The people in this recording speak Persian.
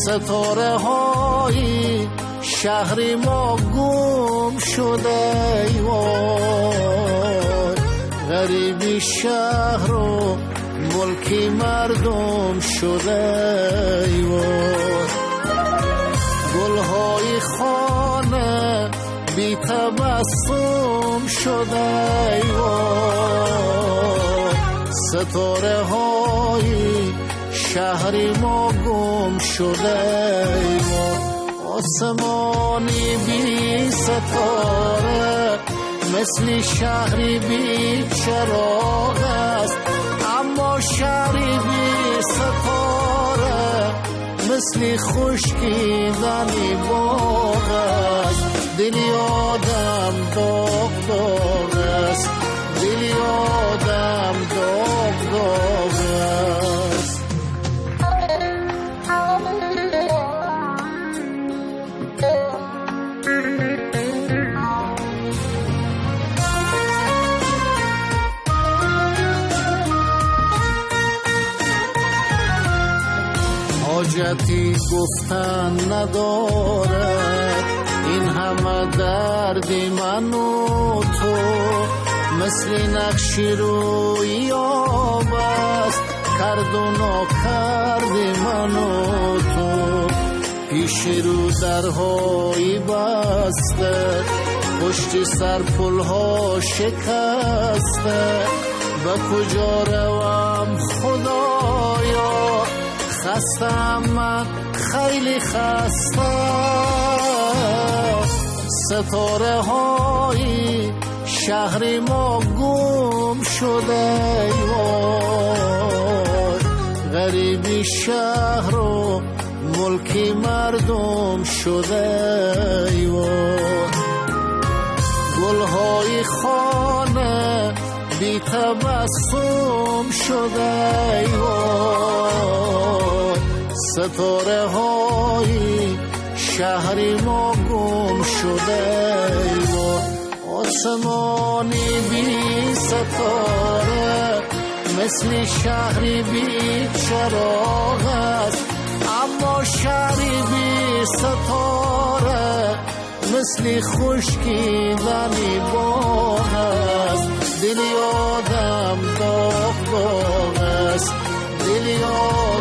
ستاره های شهری ما گم شده ای وای، غریبی شهر و ملکی مردم شده ای وای، گلهای خانه بی تبسم شده ای وای، ستاره های شهری ما گم شده ای وای، آسمانی بی ستاره مثل شهری بی چراغ است، اما شهری بی ستاره مثل خشکیدنی باغ است، دلی آدم داغ داغ است، دلی آدم داغ داغ است. حاجتی گفتن ندارد این همه دردی من و تو، مثل نقشی روی آب است کرد و ناکردی من و تو، پیش رو درهایی بسته پشت سر پلها شکسته، به کجا روم خدایا خستم من خیلی خسته، ستاره های شهری ما گم شده ای وای، غریبی شهر و ملکی مردم شده ای وای، گلهای خانه بی تبسم شده ای وای، ستاره های شهری ما گم شده ای وای، آسمانی بی ستاره مثل شهری بی چراغ است، اما شهری بی ستاره مثل خشکیدنی باغ است، دلی آدم داغ داغ است، دلی آدم